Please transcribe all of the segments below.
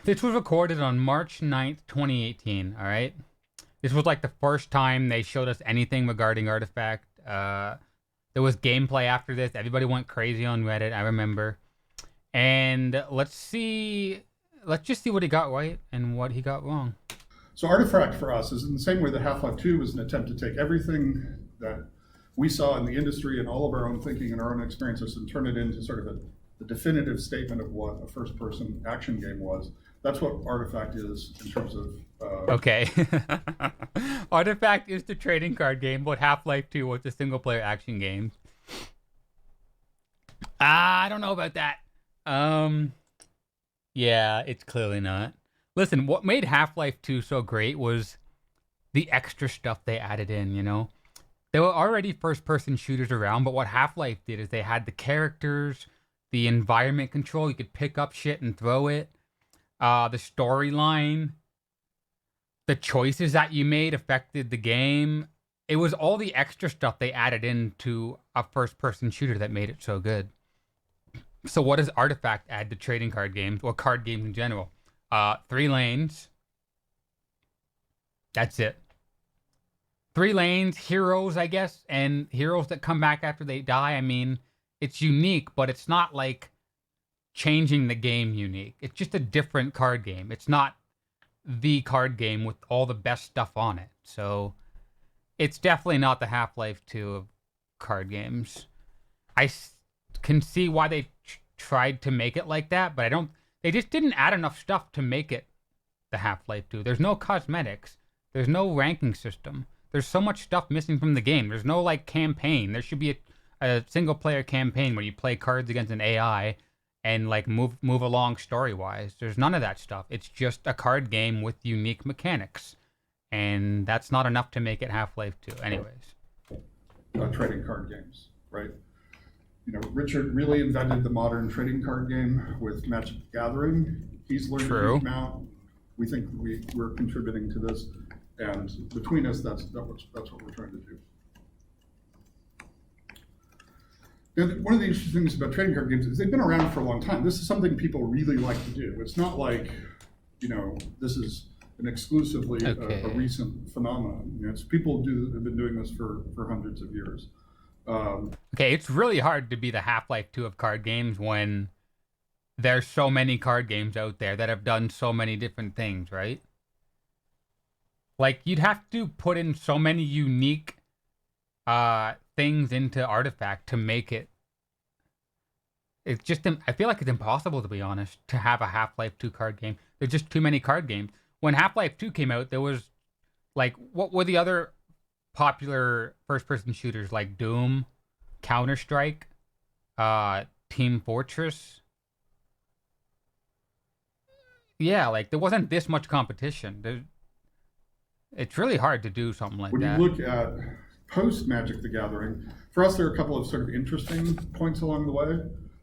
This was recorded on March 9th, 2018, all right? This was like the first time they showed us anything regarding Artifact. There was gameplay after this. Everybody went crazy on Reddit, I remember. And let's just see what he got right and what he got wrong. So Artifact for us is in the same way that Half-Life 2 was an attempt to take everything that we saw in the industry and all of our own thinking and our own experiences and turn it into sort of the definitive statement of what a first-person action game was. That's what Artifact is in terms of... Okay. Artifact is the trading card game, but Half-Life 2 was the single-player action game. I don't know about that. Yeah, it's clearly not. Listen, what made Half-Life 2 so great was the extra stuff they added in, you know? There were already first-person shooters around, but what Half-Life did is they had the characters, the environment control, you could pick up shit and throw it, the storyline, the choices that you made affected the game. It was all the extra stuff they added into a first-person shooter that made it so good. So what does Artifact add to trading card games, or card games in general? 3 lanes. That's it. 3 lanes, heroes, I guess, and heroes that come back after they die. I mean, it's unique, but it's not like changing the game unique. It's just a different card game. It's not the card game with all the best stuff on it. So it's definitely not the Half-Life 2 of card games. I can see why they tried to make it like that, but they just didn't add enough stuff to make it the Half-Life 2. There's no cosmetics. There's no ranking system. There's so much stuff missing from the game. There's no like campaign. There should be a single player campaign where you play cards against an AI and like move along story wise. There's none of that stuff. It's just a card game with unique mechanics, and that's not enough to make it Half-Life 2. Anyways, trading card games, right? You know, Richard really invented the modern trading card game with Magic the Gathering. He's learned a huge amount. We think we're contributing to this, and between us, that's what we're trying to do. Now, one of the interesting things about trading card games is they've been around for a long time. This is something people really like to do. It's not like, you know, this is an exclusively a recent phenomenon. You know, it's people have been doing this for hundreds of years. Okay, it's really hard to be the Half-Life 2 of card games when there's so many card games out there that have done so many different things, right? Like, you'd have to put in so many unique things into Artifact to make it. It's just, I feel like it's impossible, to be honest, to have a Half-Life 2 card game. There's just too many card games. When Half-Life 2 came out, there was, like, what were the other popular first-person shooters, like Doom, Counter-Strike, Team Fortress? Yeah, like, there wasn't this much competition. It's really hard to do something like that. When you look at post-Magic the Gathering, for us there are a couple of sort of interesting points along the way,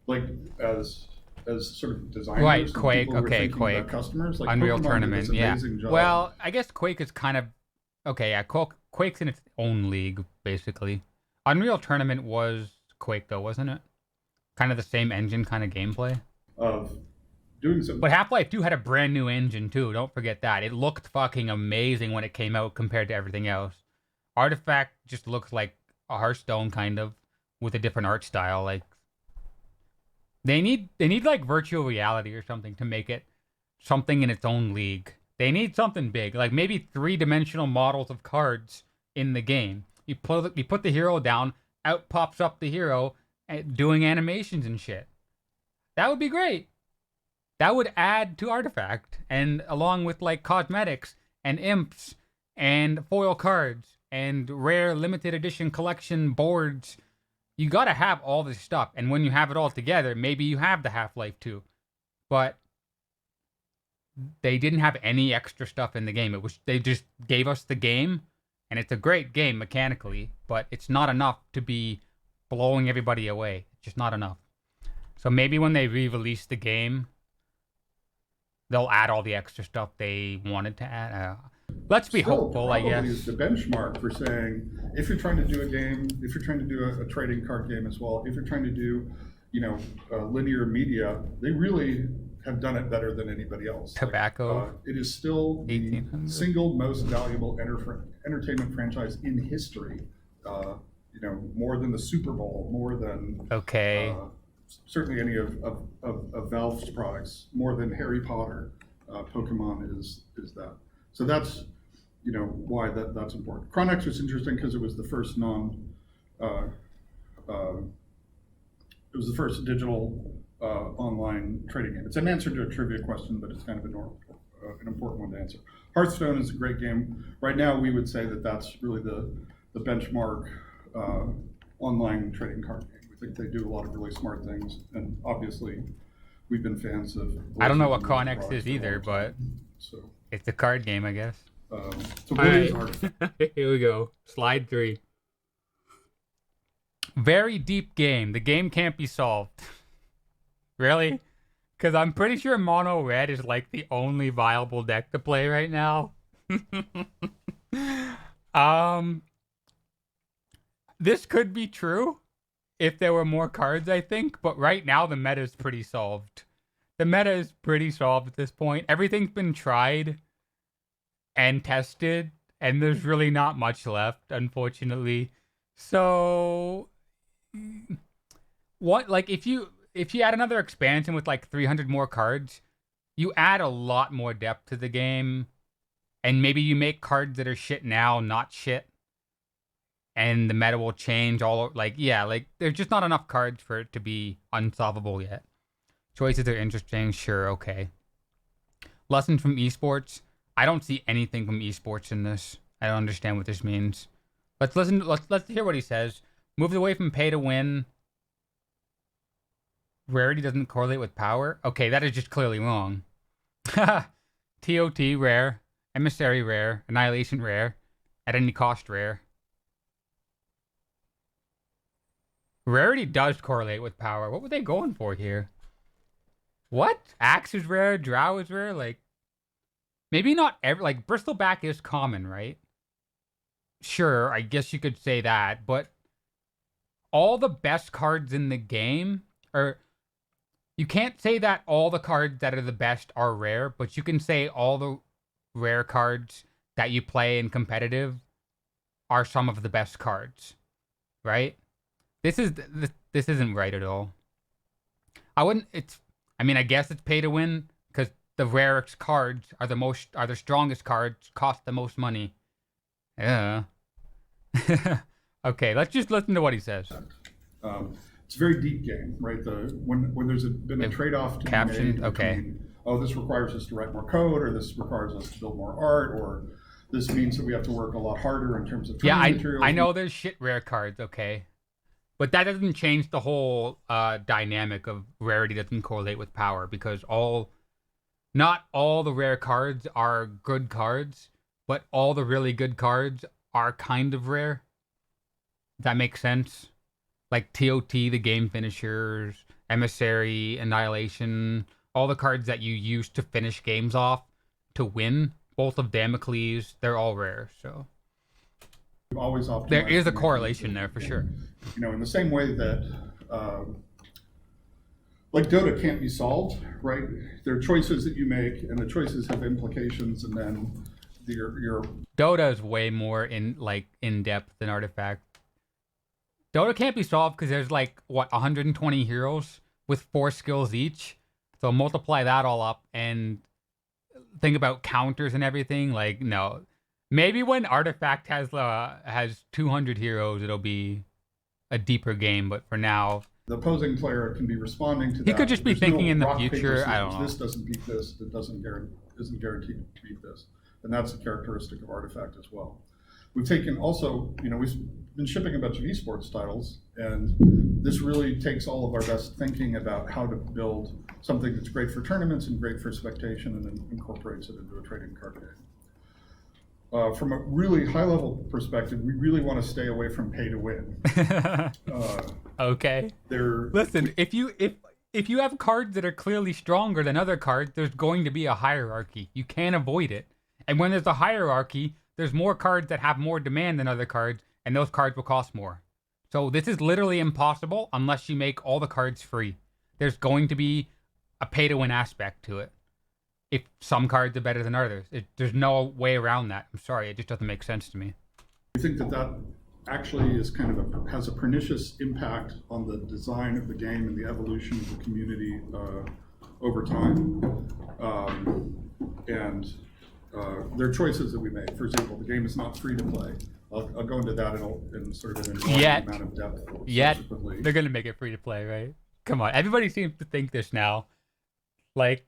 like as sort of designers, right? Quake, okay, Quake, about customers, like Unreal Pokemon Tournament, yeah. Job. Well, I guess Quake is kind of okay. Yeah, Quake's in its own league, basically. Unreal Tournament was Quake, though, wasn't it? Kind of the same engine, kind of gameplay. Of doing something. But Half-Life 2 had a brand new engine too. Don't forget that. It looked fucking amazing when it came out compared to everything else. Artifact just looks like a Hearthstone kind of with a different art style. Like they need like virtual reality or something to make it something in its own league. They need something big, like maybe 3-dimensional models of cards in the game. You put the hero down, out pops up the hero doing animations and shit. That would be great. That would add to Artifact, and along with like cosmetics and imps and foil cards and rare limited edition collection boards. You gotta have all this stuff, and when you have it all together, maybe you have the Half-Life 2. But they didn't have any extra stuff in the game. They just gave us the game, and it's a great game mechanically, but it's not enough to be blowing everybody away. It's just not enough. So maybe when they re-release the game, they'll add all the extra stuff they wanted to add. Let's be hopeful, I guess. Is the benchmark for saying, if you're trying to do a game, if you're trying to do a trading card game as well, if you're trying to do, linear media, they really have done it better than anybody else. Tobacco. It is still the 1800. single most valuable entertainment franchise in history. More than the Super Bowl, more than certainly any of Valve's products, more than Harry Potter. Pokemon is that. So that's why that's important. Chronex was interesting because it was the first it was the first digital online trading game. It's an answer to a trivia question, but it's kind of an important one to answer. Hearthstone is a great game. Right now, we would say that that's really the benchmark online trading card game. We think they do a lot of really smart things, and obviously, we've been fans of. I don't know what Chronex is either, but so it's a card game, I guess. So what is Artifact? Here we go. Slide 3. Very deep game. The game can't be solved. Really? Because I'm pretty sure mono red is like the only viable deck to play right now. This could be true if there were more cards, I think, but right now the meta is pretty solved. The meta is pretty solved at this point. Everything's been tried and tested, and there's really not much left, unfortunately. So, what, like, if you add another expansion with like 300 more cards, you add a lot more depth to the game, and maybe you make cards that are shit now not shit, and the meta will change there's just not enough cards for it to be unsolvable yet. Choices are interesting, sure, okay. Lessons from esports. I don't see anything from esports in this. I don't understand what this means. Let's hear what he says. Moves away from pay to win. Rarity doesn't correlate with power. Okay, that is just clearly wrong. TOT rare. Emissary rare. Annihilation rare. At any cost rare. Rarity does correlate with power. What were they going for here? What? Axe is rare, Drow is rare, like maybe not every Bristleback is common, right? Sure, I guess you could say that, but all the best cards in the game you can't say that all the cards that are the best are rare, but you can say all the rare cards that you play in competitive are some of the best cards, right? This isn't right at all. I guess it's pay to win because the rarest cards are the strongest cards, cost the most money. Yeah. Okay, let's just listen to what he says. It's a very deep game, right? When there's been a trade-off to caption, be made between, this requires us to write more code, or this requires us to build more art, or this means that we have to work a lot harder in terms of training materials. I know there's shit rare cards, okay. But that doesn't change the whole dynamic of rarity doesn't correlate with power, because not all the rare cards are good cards, but all the really good cards are kind of rare. Does that make sense? Like TOT, the game finishers, Emissary, Annihilation, all the cards that you use to finish games off to win, both of Damocles, they're all rare, so always there is a correlation there for sure. In the same way that Dota can't be solved, right? There are choices that you make, and the choices have implications, and then your Dota is way more in depth than Artifact. Dota can't be solved because there's 120 heroes with 4 skills each. So multiply that all up and think about counters and everything. No. Maybe when Artifact has 200 heroes, it'll be a deeper game. But for now, the opposing player can be responding to that. He could just be thinking in the future. I don't know. This doesn't beat this. It isn't guaranteed to beat this, and that's a characteristic of Artifact as well. We've taken also, we've been shipping a bunch of esports titles, and this really takes all of our best thinking about how to build something that's great for tournaments and great for spectation, and then incorporates it into a trading card game. From a really high-level perspective, we really want to stay away from pay to win. Okay. Listen, if you have cards that are clearly stronger than other cards, there's going to be a hierarchy. You can't avoid it. And when there's a hierarchy, there's more cards that have more demand than other cards, and those cards will cost more. So this is literally impossible unless you make all the cards free. There's going to be a pay-to-win aspect to it. If some cards are better than others, there's no way around that. I'm sorry, it just doesn't make sense to me. I think that actually is kind of has a pernicious impact on the design of the game and the evolution of the community over time. There are choices that we make. For example, the game is not free to play. I'll go into that in sort of an amount of depth. Yet they're gonna make it free to play, right? Come on, everybody seems to think this now. Like,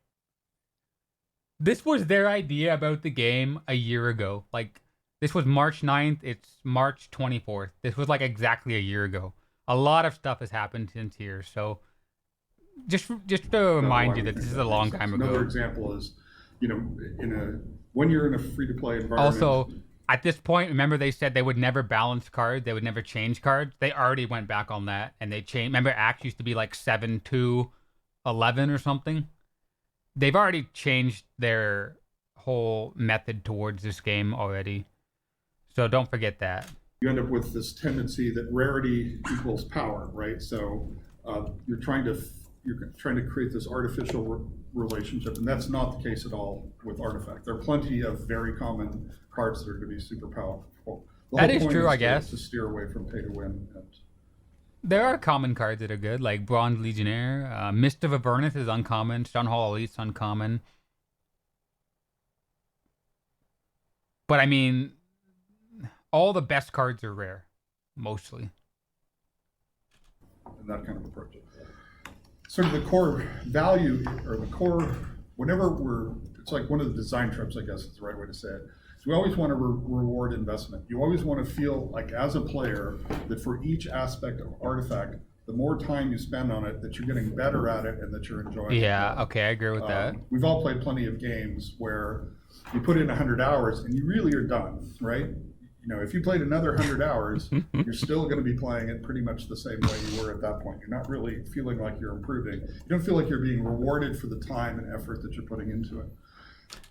this was their idea about the game a year ago. Like, this was March 9th. It's March 24th. This was like exactly a year ago. A lot of stuff has happened since here. So just to remind you that this is a long time ago. Another example is, when you're in a free-to-play environment. Also, at this point, remember they said they would never balance cards. They would never change cards. They already went back on that, and they changed. Remember, Axe used to be like 7-2-11 or something. They've already changed their whole method towards this game already. So don't forget that. You end up with this tendency that rarity equals power, right? So you're trying to create this artificial relationship, and that's not the case at all with Artifact. There are plenty of very common cards that are going to be super powerful. That is true, I guess. To steer away from pay to win. There are common cards that are good, like Bronze Legionnaire. Mist of Avernus is uncommon. Stunhall Elite's uncommon. But I mean, all the best cards are rare, mostly. And that kind of approach. Sort of the core value, or the core, it's like one of the design trips, I guess is the right way to say it. So we always want to reward investment. You always want to feel like, as a player, that for each aspect of Artifact, the more time you spend on it, that you're getting better at it and that you're enjoying it. Yeah, okay, I agree with that. We've all played plenty of games where you put in 100 hours and you really are done, right? If you played another 100 hours, you're still going to be playing it pretty much the same way you were at that point. You're not really feeling like you're improving. You don't feel like you're being rewarded for the time and effort that you're putting into it.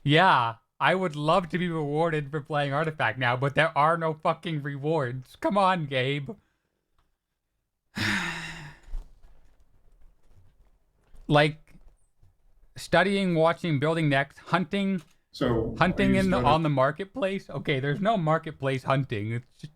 Yeah, I would love to be rewarded for playing Artifact now, but there are no fucking rewards. Come on, Gabe. Like, studying, watching, building next, hunting... So hunting on the marketplace? Okay, there's no marketplace hunting. It's just...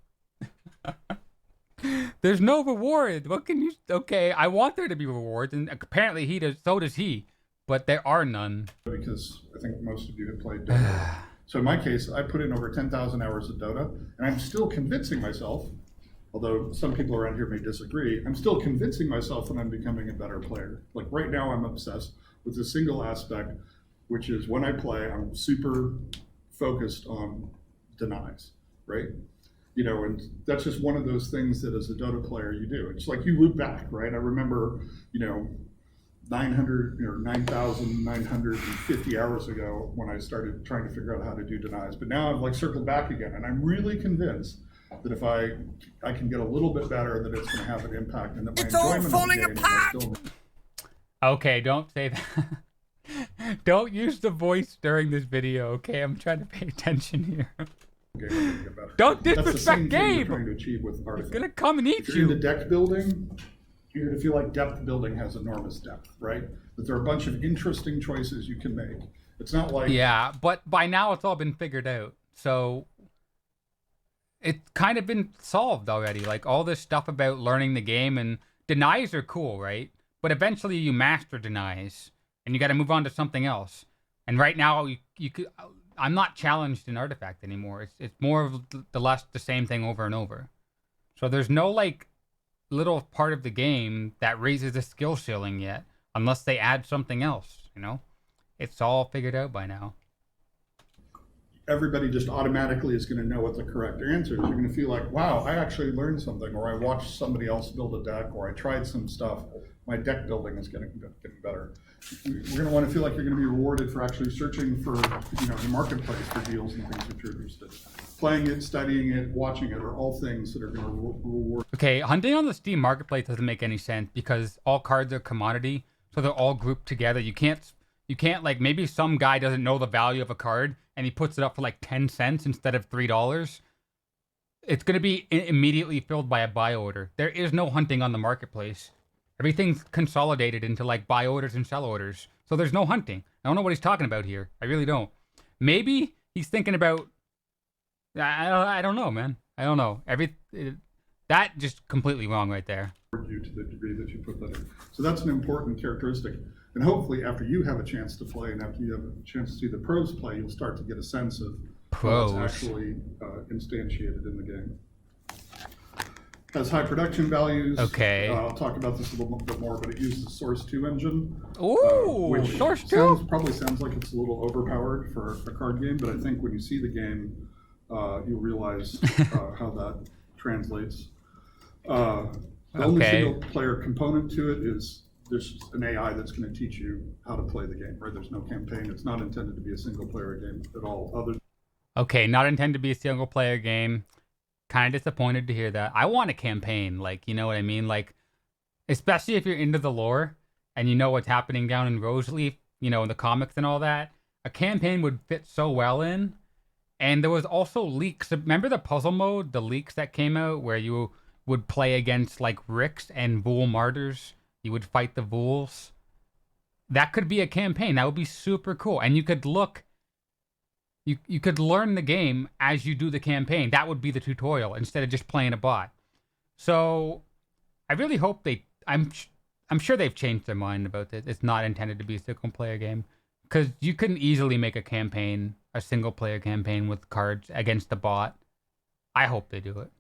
There's no reward. What can you... Okay, I want there to be rewards, and apparently he does. So does he, but there are none. Because I think most of you have played Dota. So in my case, I put in over 10,000 hours of Dota, and I'm still convincing myself, although some people around here may disagree, I'm still convincing myself that I'm becoming a better player. Like right now, I'm obsessed with a single aspect, which is when I play, I'm super focused on denies, right? And that's just one of those things that as a Dota player you do. It's like you loop back, right? I remember, 9,950 hours ago when I started trying to figure out how to do denies. But now I've circled back again, and I'm really convinced that if I can get a little bit better, that it's going to have an impact, and that my enjoyment of the game is still... Okay, don't say that. Don't use the voice during this video, okay? I'm trying to pay attention here. Don't disrespect Gabe! Trying to achieve with Artifact. It's gonna come and eat if you. You're into deck building, you're gonna feel like depth building has enormous depth, right? That there are a bunch of interesting choices you can make. It's not like... Yeah, but by now it's all been figured out. So it's kind of been solved already. Like, all this stuff about learning the game, and denies are cool, right? But eventually you master denies, and you got to move on to something else. And right now, you could. I'm not challenged in Artifact anymore. It's more of the same thing over and over. So there's no little part of the game that raises the skill ceiling yet, unless they add something else. It's all figured out by now. Everybody just automatically is going to know what the correct answer is. You're going to feel like, wow, I actually learned something, or I watched somebody else build a deck, or I tried some stuff. My deck building is getting better. We're going to want to feel like you're going to be rewarded for actually searching for, the marketplace for deals and things that you're interested in. Playing it, studying it, watching it are all things that are going to reward. Okay, hunting on the Steam marketplace doesn't make any sense because all cards are commodity, so they're all grouped together. You can't maybe some guy doesn't know the value of a card and he puts it up for 10 cents instead of $3. It's going to be immediately filled by a buy order. There is no hunting on the marketplace. Everything's consolidated into like buy orders and sell orders. So there's no hunting. I don't know what he's talking about here. I really don't. Maybe he's thinking about. I don't know, man. I don't know. That just completely wrong right there. You to the degree that you put that in. So that's an important characteristic. And hopefully, after you have a chance to play and after you have a chance to see the pros play, you'll start to get a sense of Pros. how it's actually instantiated in the game. Has high production values. Okay. I'll talk about this a little bit more, but it uses the Source 2 engine. Ooh, which Source 2? Probably sounds like it's a little overpowered for a card game, but I think when you see the game, you'll realize how that translates. The only single player component to it is there's an AI that's going to teach you how to play the game, right? There's no campaign. It's not intended to be a single player game at all. Okay, not intended to be a single player game. Kind of disappointed to hear that. I want a campaign, like, you know what I mean? Like, especially if you're into the lore and you know what's happening down in Roseleaf, you know, in the comics and all that. A campaign would fit so well in. And there was also leaks. Remember the puzzle mode, the leaks that came out where you would play against like Ricks and Vul Martyrs? You would fight the Vuls. That could be a campaign. That would be super cool. And you could look. You could learn the game as you do the campaign. That would be the tutorial instead of just playing a bot. So I really hope I'm sure they've changed their mind about this. It's not intended to be a single player game because you couldn't easily make a campaign, a single player campaign with cards against the bot. I hope they do it.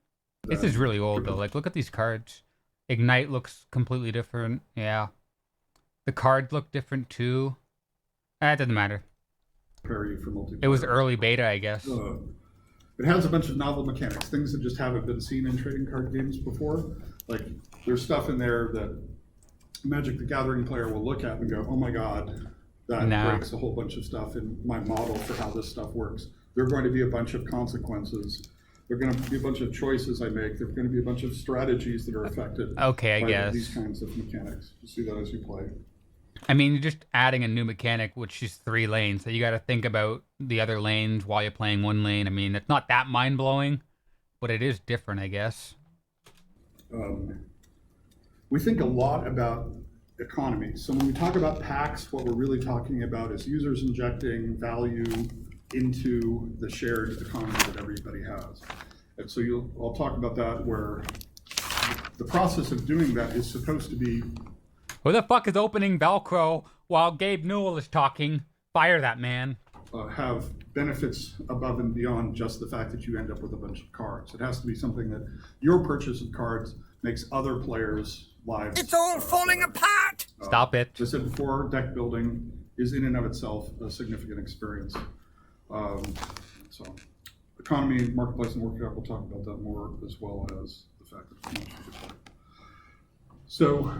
This is really old though. Like, look at these cards. Ignite looks completely different. Yeah, the cards look different too. It doesn't matter. Prepare you for multiplayer. It was early beta, I guess. It has a bunch of novel mechanics, things that just haven't been seen in trading card games before. Like, there's stuff in there that Magic the Gathering player will look at and go, oh my god, that breaks a whole bunch of stuff in my model for how this stuff works. There are going to be a bunch of consequences. There are going to be a bunch of choices I make. There are going to be a bunch of strategies that are affected by these kinds of mechanics. You see that as you play. I mean, you're just adding a new mechanic, which is 3 lanes. So you got to think about the other lanes while you're playing one lane. I mean, it's not that mind-blowing, but it is different, I guess. We think a lot about economy. So when we talk about packs, what we're really talking about is users injecting value into the shared economy that everybody has. And so I'll talk about that, where the process of doing that is supposed to be... Who the fuck is opening Velcro while Gabe Newell is talking? Fire that man. Have benefits above and beyond just the fact that you end up with a bunch of cards. It has to be something that your purchase of cards makes other players' lives... It's all falling apart! Stop it. As I said before, deck building is in and of itself a significant experience. So economy, marketplace, and workshop, we'll talk about that more, as well as the fact that it's much free to play. So...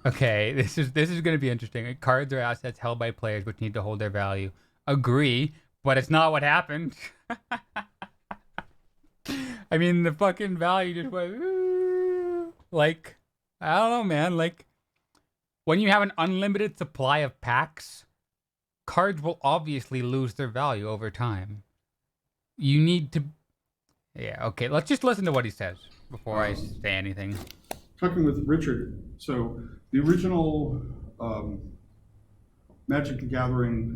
Okay, this is going to be interesting. Cards are assets held by players which need to hold their value. Agree, but it's not what happened. I mean, the fucking value just went... Like, I don't know, man. Like, when you have an unlimited supply of packs, cards will obviously lose their value over time. You need to... Yeah, okay, let's just listen to what he says before I say anything. Talking with Richard, so the original Magic the Gathering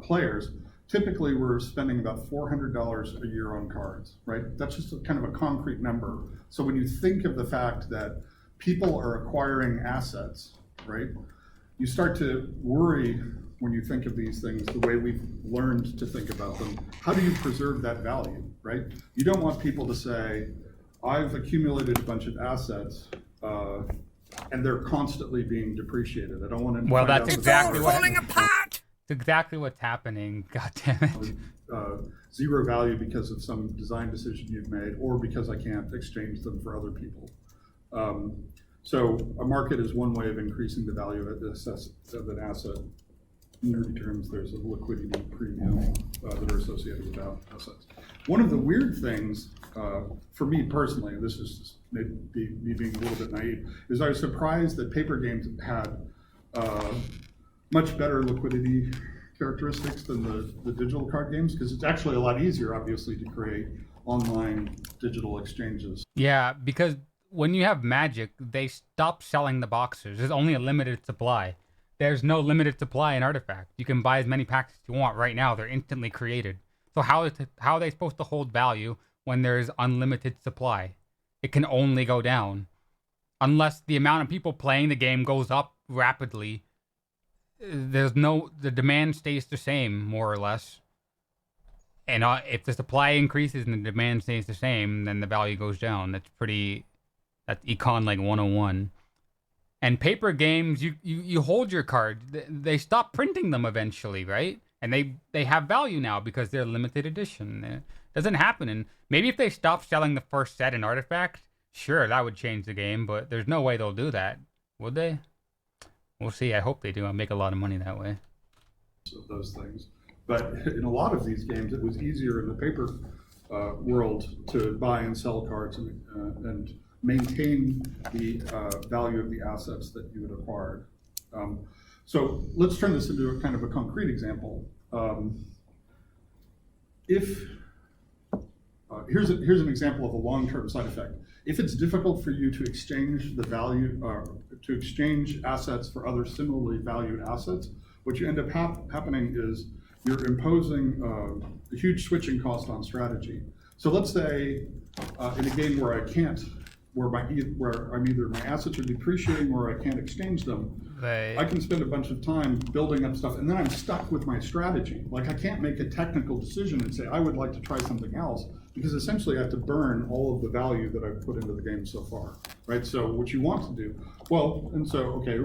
players typically were spending about $400 a year on cards, right? That's just kind of a concrete number. So when you think of the fact that people are acquiring assets, right, you start to worry when you think of these things the way we've learned to think about them. How do you preserve that value, right? You don't want people to say, I've accumulated a bunch of assets, and they're constantly being depreciated. I don't want to. Well, that's exactly what. It's all falling apart. It's exactly what's happening. God damn it. Zero value because of some design decision you've made, or because I can't exchange them for other people. So a market is one way of increasing the value of an asset. In nerdy terms, there's a liquidity premium that are associated with that assets. One of the weird things, for me personally, and this is maybe me being a little bit naive, is I was surprised that paper games had much better liquidity characteristics than the digital card games, because it's actually a lot easier, obviously, to create online digital exchanges. Yeah, because when you have Magic, they stop selling the boxes. There's only a limited supply. There's no limited supply in Artifact. You can buy as many packs as you want right now. They're instantly created. So how are they supposed to hold value when there's unlimited supply? It can only go down. Unless the amount of people playing the game goes up rapidly, the demand stays the same, more or less. And if the supply increases and the demand stays the same, then the value goes down. That's Econ like 101. And paper games, you hold your card. They stop printing them eventually, right? And they have value now because they're limited edition. It doesn't happen. And maybe if they stop selling the first set in Artifact, sure, that would change the game. But there's no way they'll do that, would they? We'll see. I hope they do. I'll make a lot of money that way. Of those things. But in a lot of these games, it was easier in the paper world to buy and sell cards and maintain the value of the assets that you had acquired. So let's turn this into a kind of a concrete example. Here's an example of a long-term side effect. If it's difficult for you to exchange the value, to exchange assets for other similarly valued assets, what you end up happening is you're imposing a huge switching cost on strategy. So let's say in a game where my assets are depreciating or I can't exchange them, I can spend a bunch of time building up stuff, and then I'm stuck with my strategy. Like, I can't make a technical decision and say I would like to try something else, because essentially I have to burn all of the value that I've put into the game so far, right? So what you want to do, okay,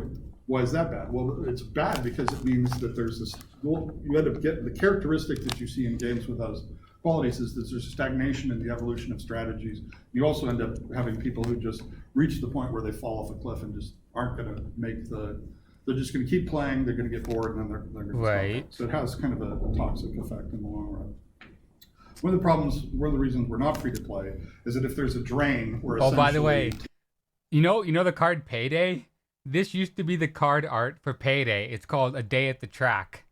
why is that bad? Well, it's bad because it means that there's this, you end up getting the characteristic that you see in games with those qualities is that there's a stagnation in the evolution of strategies. You also end up having people who just reach the point where they fall off a cliff and just aren't going to they're just going to keep playing, they're going to get bored, and then they're going to right. stop. So it has kind of a toxic effect in the long run. One of the reasons we're not free to play is that if there's a drain where oh, by the way, you know the card Payday? This used to be the card art for Payday. It's called A Day at the Track.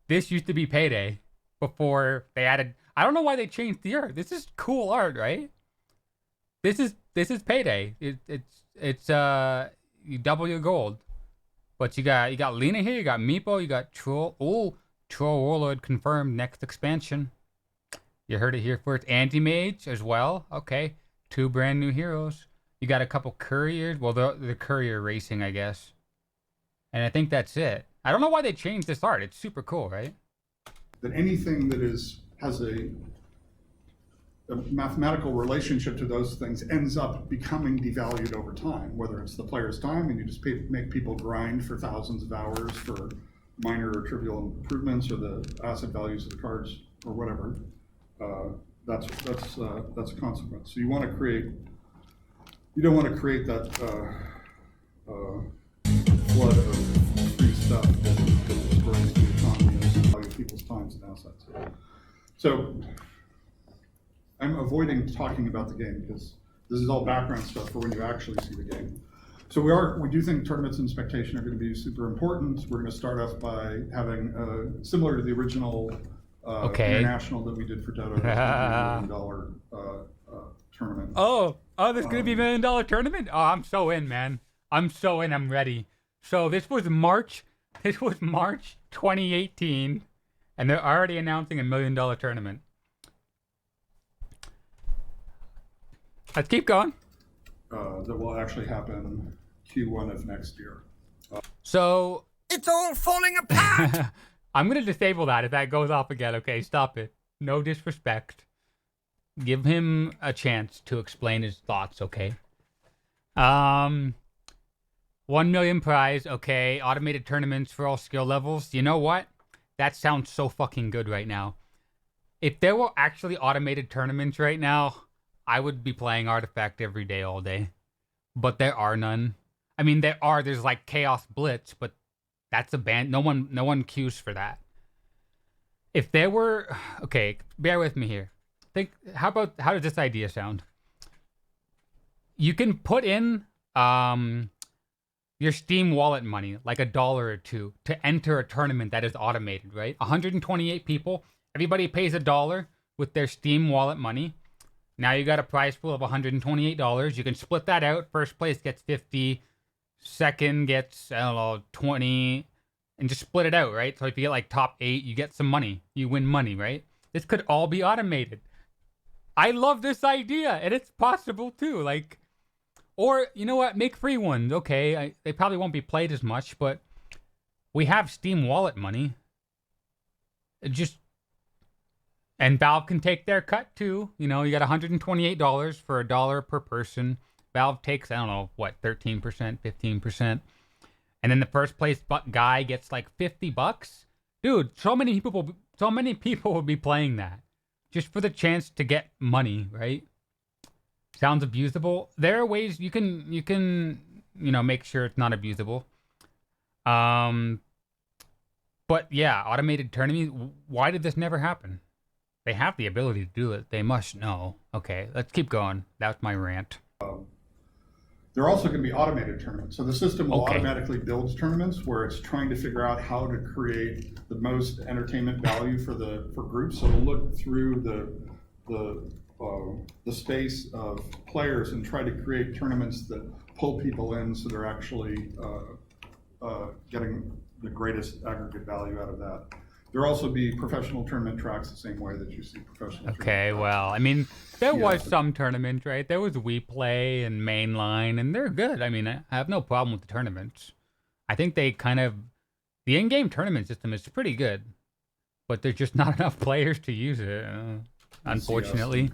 This used to be Payday before they added. I don't know why they changed the art. This is cool art, right? This is Payday. It's you double your gold, but you got Lena here. You got Meepo. You got Troll. Oh, Troll Warlord confirmed next expansion. You heard it here first. Anti-Mage as well. Okay, 2 brand new heroes. You got a couple couriers. Well, the courier racing, I guess. And I think that's it. I don't know why they changed this art. It's super cool, right? That anything that has a mathematical relationship to those things ends up becoming devalued over time, whether it's the player's time and you just make people grind for thousands of hours for minor or trivial improvements, or the asset values of the cards or whatever. That's a consequence. So you don't want to create that flood of free stuff that destroys the economy and value of people's times and assets. So I'm avoiding talking about the game because this is all background stuff for when you actually see the game. So we do think tournaments and spectation are going to be super important. We're going to start off by having similar to the original international that we did for Dota, $1 million tournament. Oh, there's going to be $1 million tournament? Oh, I'm so in, man. I'm so in. I'm ready. So this was March 2018, and they're already announcing $1 million tournament. Let's keep going. That will actually happen Q1 of next year. So It's all falling apart! I'm going to disable that if that goes off again. Okay, stop it. No disrespect. Give him a chance to explain his thoughts, okay? 1 million prize, okay. Automated tournaments for all skill levels. You know what? That sounds so fucking good right now. If there were actually automated tournaments right now, I would be playing Artifact every day, all day. But there are none. I mean, there's like Chaos Blitz, but that's a ban. No one queues for that. If there were, okay, bear with me here. How does this idea sound? You can put in your Steam wallet money, like $1 or $2, to enter a tournament that is automated, right? 128 people, everybody pays $1 with their Steam wallet money. Now you got a prize pool of $128. You can split that out. First place gets 50, second gets, I don't know, 20, and just split it out, right? So if you get like top 8, you get some money. You win money, right? This could all be automated. I love this idea, and it's possible too. Like, or you know what? Make free ones. Okay, they probably won't be played as much, but we have Steam Wallet money. And Valve can take their cut too. You know, you got $128 for $1 per person. Valve takes, I don't know, what, 13%, 15%. And then the first place guy gets like $50. Dude, so many people will be playing that just for the chance to get money, right? Sounds abusable. There are ways you can make sure it's not abusable. But yeah, automated tournament. Why did this never happen? They have the ability to do it. They must know. Okay, let's keep going. That's my rant. There are also going to be automated tournaments. So the system will automatically build tournaments where it's trying to figure out how to create the most entertainment value for groups. So it'll look through the space of players and try to create tournaments that pull people in, so they're actually getting the greatest aggregate value out of that. There'll also be professional tournament tracks the same way that you see professional. Okay, well, I mean, there was some tournaments, right? There was WePlay and Mainline, and they're good. I mean, I have no problem with the tournaments. I think they the in-game tournament system is pretty good, but there's just not enough players to use it, unfortunately.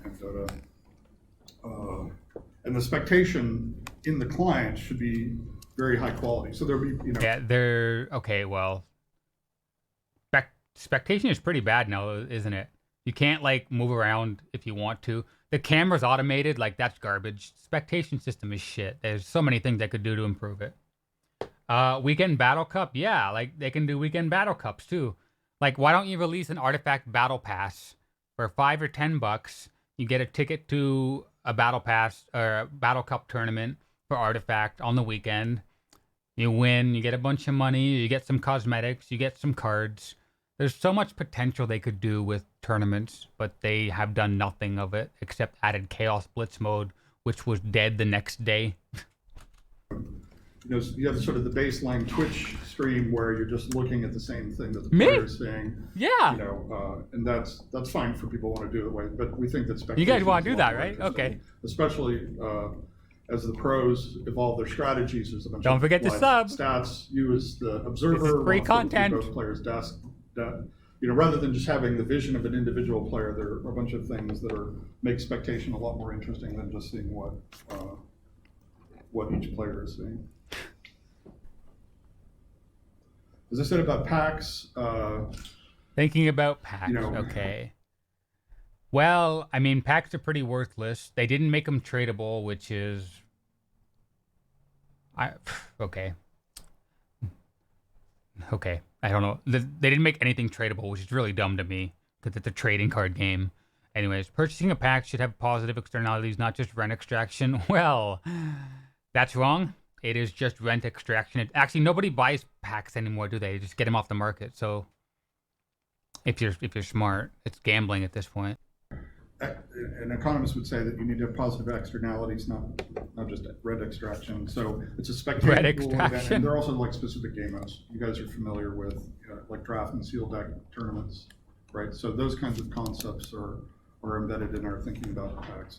And the spectation in the client should be very high quality. So there'll be, okay, well, spectation is pretty bad now, isn't it? You can't like move around if you want to. The camera's automated, like that's garbage. Spectation system is shit. There's so many things they could do to improve it. Weekend Battle Cup, yeah, like they can do weekend battle cups too. Like, why don't you release an Artifact Battle Pass for $5 or $10? You get a ticket to a Battle Pass or a Battle Cup tournament for Artifact on the weekend. You win, you get a bunch of money, you get some cosmetics, you get some cards. There's so much potential they could do with tournaments, but they have done nothing of it except added Chaos Blitz mode, which was dead the next day. You have sort of the baseline Twitch stream where you're just looking at the same thing that the player is saying. Yeah. And that's fine for people who want to do it that way. But we think that spectation. You guys want to do that, right? Okay. Especially as the pros evolve their strategies, there's a bunch Don't forget to sub. Stats. You as the observer, free content. Both players' desk. Rather than just having the vision of an individual player, there are a bunch of things that make spectation a lot more interesting than just seeing what each player is seeing. As I said about packs, thinking about packs, okay. Well, I mean, packs are pretty worthless. They didn't make them tradable, which is, okay. I don't know. They didn't make anything tradable, which is really dumb to me because it's a trading card game. Anyways, purchasing a pack should have positive externalities, not just rent extraction. Well, that's wrong. It is just rent extraction. Actually, nobody buys packs anymore, do they? They just get them off the market. So, if you're smart, it's gambling at this point. An economist would say that you need to have positive externalities, not just rent extraction. So it's a spectator pool event, and they're also like specific game modes. You guys are familiar with like draft and seal deck tournaments, right? So those kinds of concepts are embedded in our thinking about packs.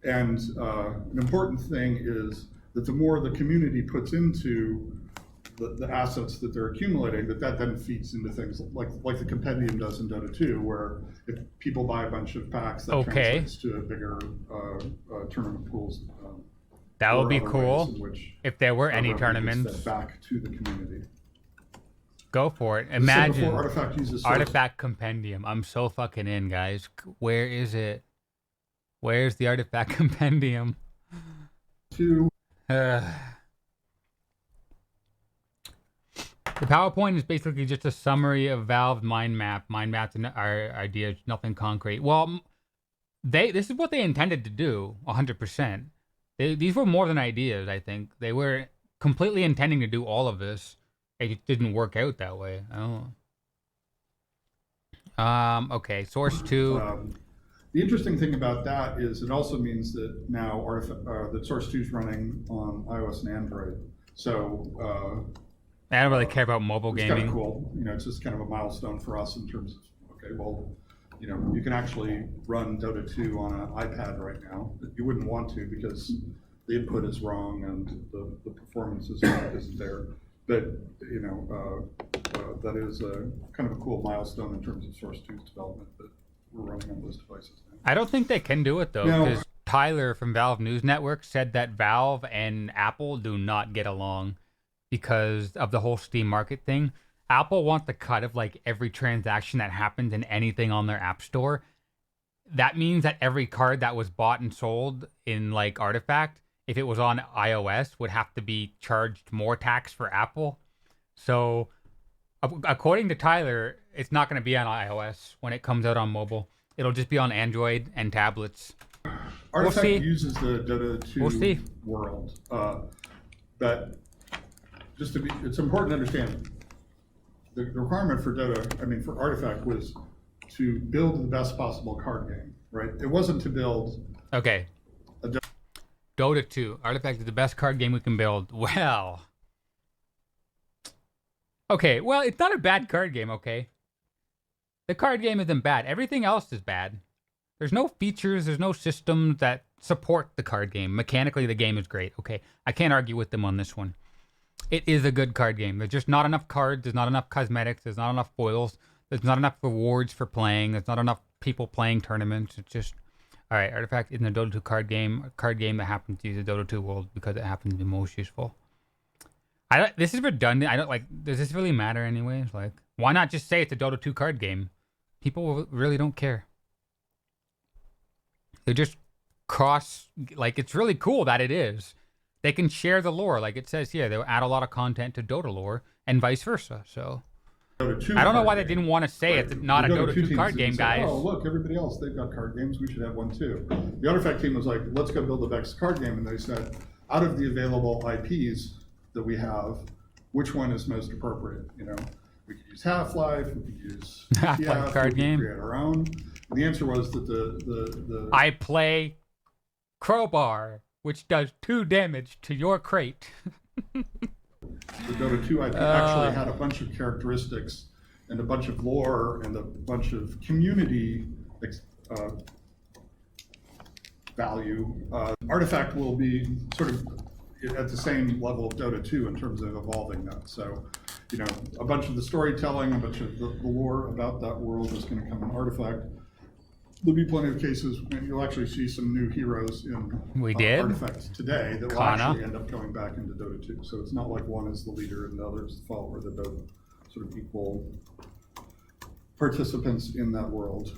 And an important thing is that the more the community puts into the assets that they're accumulating, that then feeds into things like the compendium does in Dota 2, where if people buy a bunch of packs, that translates to a bigger tournament pools. That would be cool if there were any tournaments. Back to the community. Go for it. Imagine Artifact compendium. I'm so fucking in, guys. Where is it? Where's the Artifact compendium? The PowerPoint is basically just a summary of Valve's mind map. Mind maps and our ideas, nothing concrete. Well, this is what they intended to do, 100%. These were more than ideas, I think. They were completely intending to do all of this. It just didn't work out that way. I don't know. Okay, source 2. The interesting thing about that is it also means that now that Source 2 is running on iOS and Android. So I don't really care about mobile it's gaming. kind of cool. It's just kind of a milestone for us in terms of, okay, well, you can actually run Dota 2 on an iPad right now. You wouldn't want to because the input is wrong and the performance isn't there. But that is kind of a cool milestone in terms of Source 2's development that we're running on those devices now. I don't think they can do it though, because Tyler from Valve News Network said that Valve and Apple do not get along because of the whole Steam Market thing. Apple wants the cut of like every transaction that happens in anything on their app store. That means that every card that was bought and sold in like Artifact, if it was on iOS, would have to be charged more tax for Apple. So according to Tyler, it's not going to be on iOS when it comes out on mobile. It'll just be on Android and tablets. Artifact uses the Dota 2 world. But it's important to understand the requirement for for Artifact was to build the best possible card game, right? It wasn't to build. Okay. Dota 2. Artifact is the best card game we can build. Well. Okay, well, it's not a bad card game, okay? The card game isn't bad. Everything else is bad. There's no features, there's no systems that support the card game. Mechanically, the game is great, okay? I can't argue with them on this one. It is a good card game. There's just not enough cards, there's not enough cosmetics, there's not enough foils, there's not enough rewards for playing, there's not enough people playing tournaments. It's just... Alright, Artifact isn't a Dota 2 card game. A card game that happens to use the Dota 2 world because it happens to be most useful. This is redundant. Does this really matter anyways? Like, why not just say it's a Dota 2 card game? People really don't care. They just it's really cool that it is. They can share the lore, like it says here. They'll add a lot of content to Dota lore and vice versa, so... I don't know why they didn't want to say it's not a Dota 2 card game, guys. Oh, look, everybody else, they've got card games. We should have one too. The Artifact team was like, let's go build the best card game. And they said, out of the available IPs that we have, which one is most appropriate? We could use Half-Life, we could use Half-Life card game. Create our own. And the answer was that I play Crowbar, which does 2 damage to your crate. The Dota 2 IP actually had a bunch of characteristics and a bunch of lore and a bunch of community value. Artifact will be sort of at the same level of Dota 2 in terms of evolving that. So, a bunch of the storytelling, a bunch of the lore about that world is going to come in Artifact. There'll be plenty of cases when you'll actually see some new heroes in Artifact today that will actually end up going back into Dota 2. So it's not like one is the leader and the other is the follower. They're both sort of equal participants in that world.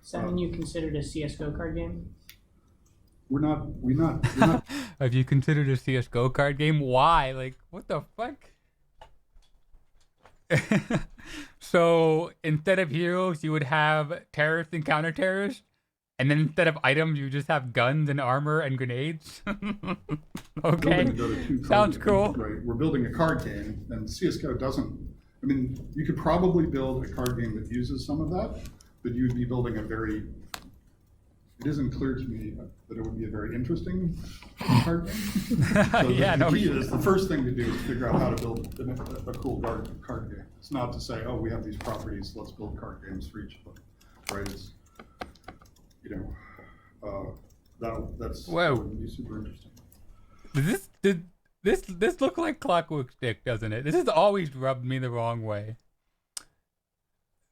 Something you considered a CSGO card game? We're not. Have you considered a CSGO card game? Why? Like, what the fuck? So instead of heroes, you would have terrorists and counter-terrorists, and then instead of items, you just have guns and armor and grenades. Okay, sounds cool. Right, we're building a card game, and CS:GO doesn't. I mean, you could probably build a card game that uses some of that, but you would be building a very. It isn't clear to me that it would be a very interesting card game. So the key is the first thing to do is figure out how to build a cool card game. It's not to say, oh, we have these properties, let's build card games for each of them, right? It's, that's would be super interesting. This look like Stick, doesn't it? This has always rubbed me the wrong way.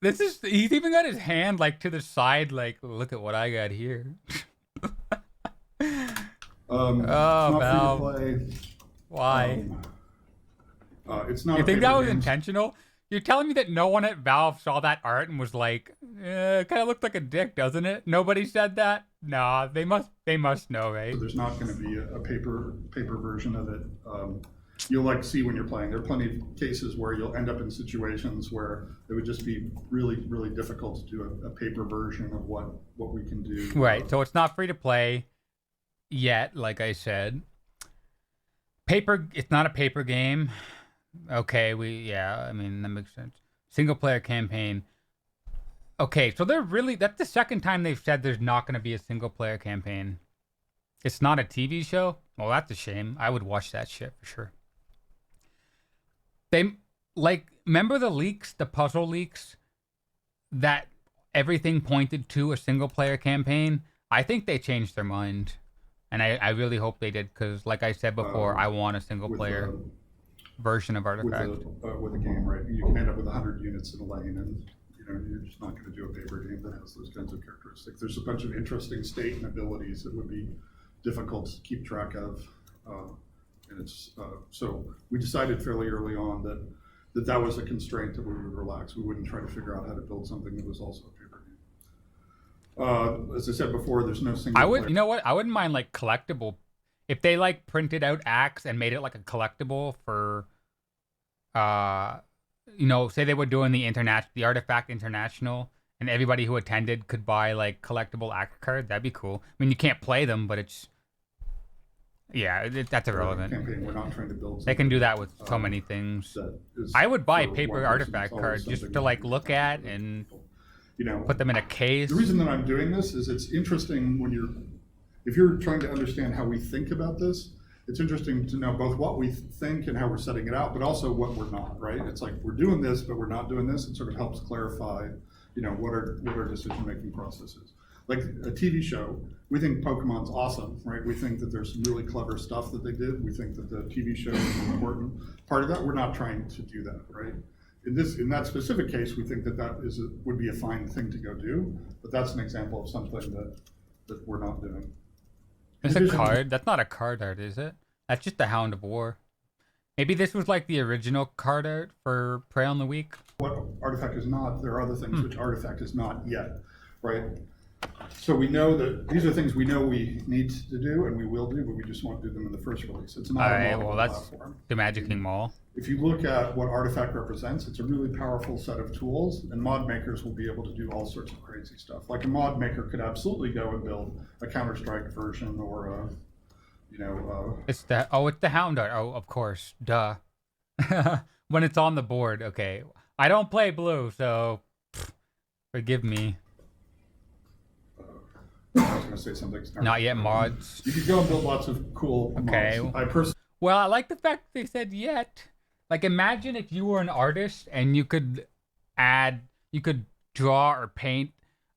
He's even got his hand like to the side, like, look at what I got here. Valve. Free to play. Why? It's not. You think that was intentional? You're telling me that no one at Valve saw that art and was like, it kind of looked like a dick, doesn't it? Nobody said that? Nah, they must know, right? So there's not going to be a paper version of it. You'll see when you're playing. There are plenty of cases where you'll end up in situations where it would just be really, really difficult to do a paper version of what we can do. Right. So it's not free to play yet, like I said. It's not a paper game. Okay, I mean, that makes sense. Single player campaign. Okay, so that's the second time they've said there's not going to be a single player campaign. It's not a TV show? Well, that's a shame. I would watch that shit for sure. They, like, remember the leaks, the puzzle leaks, that everything pointed to a single player campaign? I think they changed their mind. And I really hope they did, because like I said before, I want a single player version of Artifact. With a game, right? You can end up with 100 units in a lane, and you're just not going to do a paper game that has those kinds of characteristics. There's a bunch of interesting state and abilities that would be difficult to keep track of, and it's so we decided fairly early on that was a constraint that we would relax. We wouldn't try to figure out how to build something that was also a paper game. As I said before, there's no single. You know what? I wouldn't mind like collectible, if they like printed out acts and made it like a collectible for, say they were doing the Artifact International, and everybody who attended could buy like collectible act card. That'd be cool. I mean, you can't play them, but that's irrelevant. Campaign. We're not trying to build. They can do that with so many things. I would buy paper Artifact cards just to like look at and put them in a case. The reason that I'm doing this is it's interesting if you're trying to understand how we think about this. It's interesting to know both what we think and how we're setting it out, but also what we're not. Right? It's like we're doing this, but we're not doing this. It sort of helps clarify, what our decision-making process is. Like a TV show, we think Pokemon's awesome, right? We think that there's some really clever stuff that they did. We think that the TV show is an important part of that. We're not trying to do that, right? In that specific case, we think that would be a fine thing to go do, but that's an example of something that we're not doing. It's a card. That's not a card art, is it? That's just the Hound of War. Maybe this was like the original card art for Prey on the Week. What Artifact is not, there are other things which Artifact is not yet, right? So we know that these are things we know we need to do and we will do, but we just won't do them in the first release. It's not a platform. The Magic King Mall. If you look at what Artifact represents, it's a really powerful set of tools, and mod makers will be able to do all sorts of crazy stuff. Like a mod maker could absolutely go and build a Counter-Strike version or It's the Hound art. Oh, of course. Duh. When it's on the board, okay. I don't play blue, so forgive me. I was going to say something. Not yet mods. You could go and build lots of cool mods. Well, I like the fact that they said yet. Like, imagine if you were an artist and you could draw or paint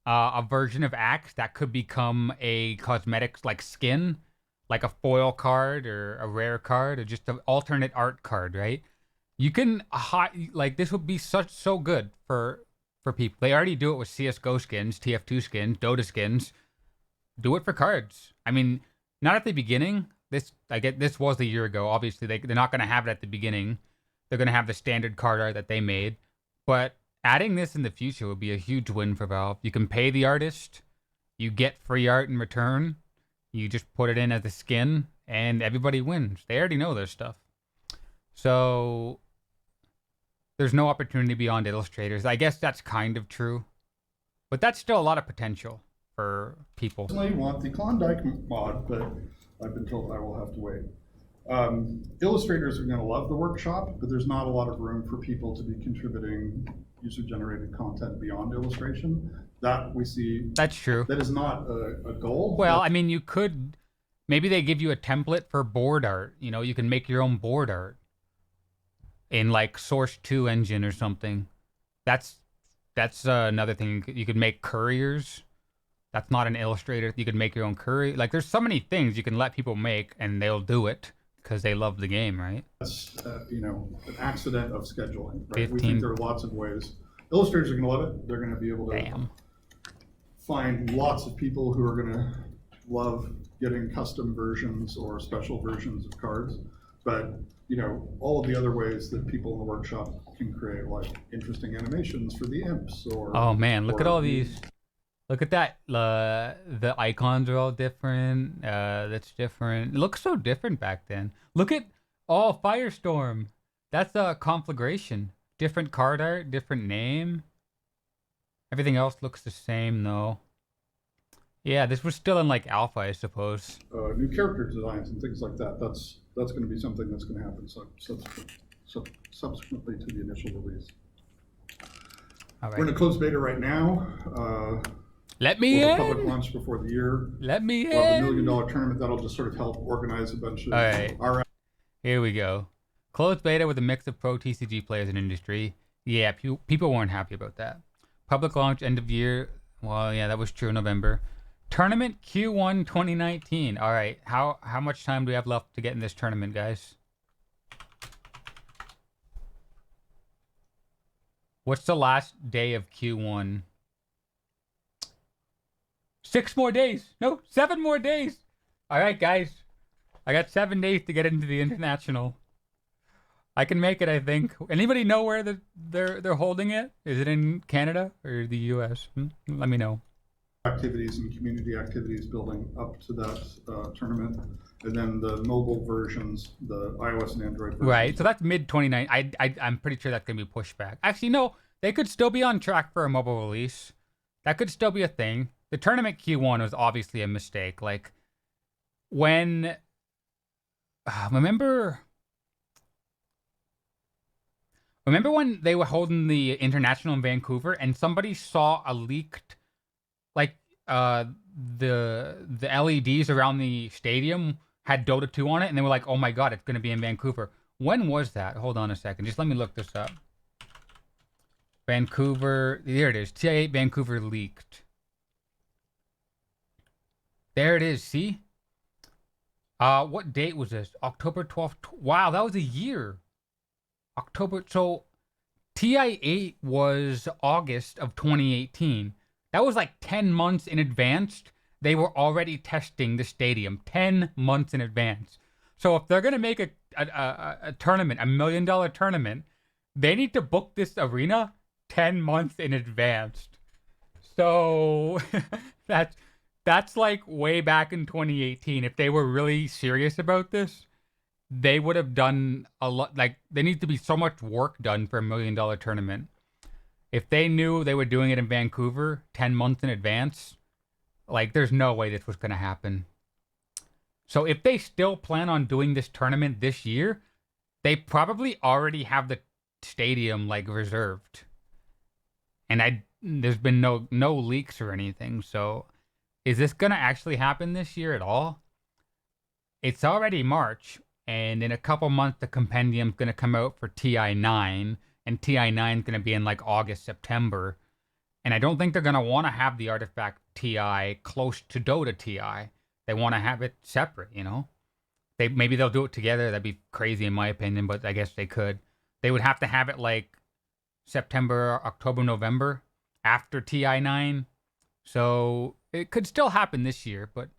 a version of Axe that could become a cosmetics like skin, like a foil card or a rare card or just an alternate art card, right? You can this would be so good for people. They already do it with CS:GO skins, TF2 skins, Dota skins. Do it for cards. I mean, not at the beginning. This was a year ago. Obviously, they're not going to have it at the beginning. They're going to have the standard card art that they made. But adding this in the future would be a huge win for Valve. You can pay the artist. You get free art in return. You just put it in as a skin, and everybody wins. They already know their stuff. So there's no opportunity beyond illustrators. I guess that's kind of true. But that's still a lot of potential for people. I personally want the Klondike mod, but I've been told I will have to wait. Illustrators are going to love the workshop, but there's not a lot of room for people to be contributing user-generated content beyond illustration. That we see. That's true. That is not a goal. Well, I mean, you could. Maybe they give you a template for board art. You can make your own board art in like Source 2 engine or something. That's another thing. You could make couriers. That's not an illustrator. You could make your own courier. Like, there's so many things you can let people make, and they'll do it because they love the game, right? That's an accident of scheduling. Right? We think there are lots of ways. Illustrators are going to love it. They're going to be able to find lots of people who are going to love getting custom versions or special versions of cards. But all of the other ways that people in the workshop can create like interesting animations for the imps or. Oh man, look at all these. Look at that. The icons are all different. That's different. It looks so different back then. Look at Firestorm. That's a conflagration. Different card art, different name. Everything else looks the same though. Yeah, this was still in like alpha, I suppose. New character designs and things like that. That's going to be something that's going to happen subsequently to the initial release. All We're in right. a closed beta right now. Let me We'll in. have a public launch before the year. Let me in. We'll have a $1 million tournament that'll just sort of help organize a bunch of All right. our. Here we go. Closed beta with a mix of pro TCG players and industry. Yeah, people weren't happy about that. Public launch end of year. Well, yeah, that was true in November. Tournament Q1 2019. All right. How much time do we have left to get in this tournament, guys? What's the last day of Q1? 6 more days. No, 7 more days. All right, guys. I got 7 days to get into the international. I can make it, I think. Anybody know where they're holding it? Is it in Canada or the US? Let me know. Activities and community activities building up to that tournament, and then the mobile versions, the iOS and Android versions. Right, so that's mid 2019. I'm pretty sure that's gonna be pushed back. Actually, no, they could still be on track for a mobile release. That could still be a thing. The tournament Q1 was obviously a mistake. Like when remember when they were holding the international in Vancouver and somebody saw a leaked like the LEDs around the stadium had Dota 2 on it and they were like, "Oh my god, it's going to be in Vancouver." When was that? Hold on a second. Just let me look this up. Vancouver, there it is. TI8 Vancouver leaked. There it is. See? What date was this? October 12th. Wow, that was a year. October. So TI8 was August of 2018. That was like 10 months in advance. They were already testing the stadium 10 months in advance. So if they're going to make a tournament, $1 million tournament, they need to book this arena 10 months in advance. So that's like way back in 2018. If they were really serious about this, they would have done a lot. Like, there needs to be so much work done for $1 million tournament. If they knew they were doing it in Vancouver 10 months in advance, like, there's no way this was going to happen. So if they still plan on doing this tournament this year, they probably already have the stadium, like, reserved. And there's been no leaks or anything. So is this going to actually happen this year at all? It's already March. And in a couple months, the compendium's going to come out for TI9. And TI9 is going to be in like August, September. And I don't think they're going to want to have the Artifact TI close to Dota TI. They want to have it separate, you know? Maybe they'll do it together. That'd be crazy in my opinion, but I guess they could. They would have to have it like September, October, November after TI9. So it could still happen this year, but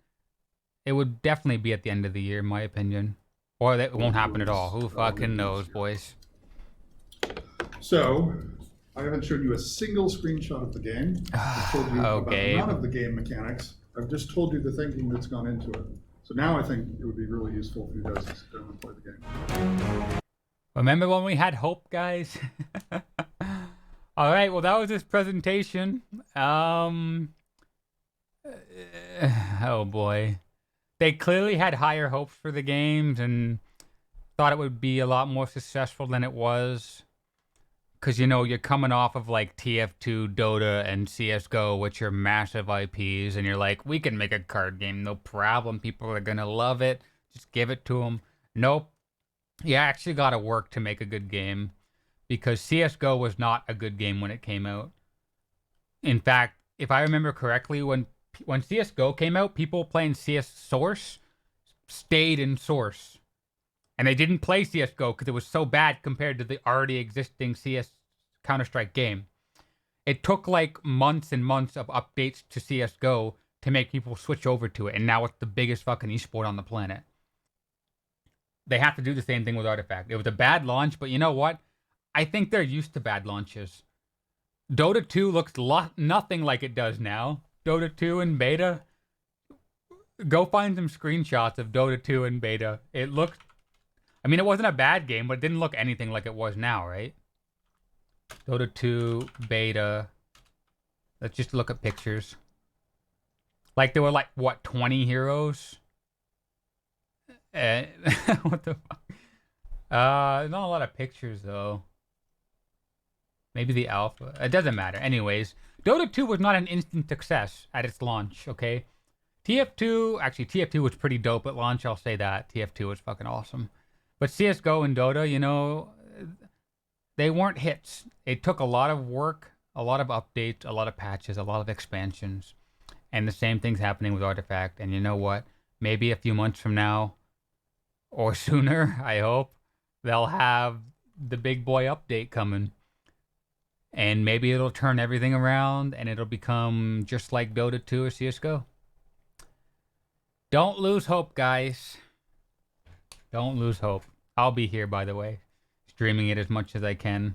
it would definitely be at the end of the year, in my opinion. Or it won't happen at all. Who fucking knows, boys? So, I haven't shown you a single screenshot of the game. I've told you about none of the game mechanics. I've just told you the thinking that's gone into it. So now I think it would be really useful for you guys to sit down and play the game. Remember when we had hope, guys? All right, well, that was this presentation. Oh, boy. They clearly had higher hopes for the games and thought it would be a lot more successful than it was. Because, you know, you're coming off of like TF2, Dota, and CSGO, which are massive IPs, and you're like, we can make a card game, no problem. People are going to love it. Just give it to them. Nope. You actually got to work to make a good game. Because CSGO was not a good game when it came out. In fact, if I remember correctly, when CSGO came out, people playing CS Source stayed in Source. And they didn't play CSGO because it was so bad compared to the already existing CS Counter-Strike game. It took like months and months of updates to CSGO to make people switch over to it. And now it's the biggest fucking esport on the planet. They have to do the same thing with Artifact. It was a bad launch, but you know what? I think they're used to bad launches. Dota 2 looks nothing like it does now. Dota 2 in beta. Go find some screenshots of Dota 2 in beta. It looked... I mean, it wasn't a bad game, but it didn't look anything like it was now, right? Dota 2 beta. Let's just look at pictures. Like, there were like, what, 20 heroes? What the fuck? Not a lot of pictures, though. Maybe the alpha. It doesn't matter. Anyways, Dota 2 was not an instant success at its launch, okay? TF2 was pretty dope at launch, I'll say that. TF2 was fucking awesome. But CSGO and Dota, you know, they weren't hits. It took a lot of work, a lot of updates, a lot of patches, a lot of expansions. And the same thing's happening with Artifact. And you know what? Maybe a few months from now, or sooner, I hope, they'll have the big boy update coming. And maybe it'll turn everything around and it'll become just like Dota 2 or CSGO. Don't lose hope, guys. Don't lose hope. I'll be here, by the way, streaming it as much as I can.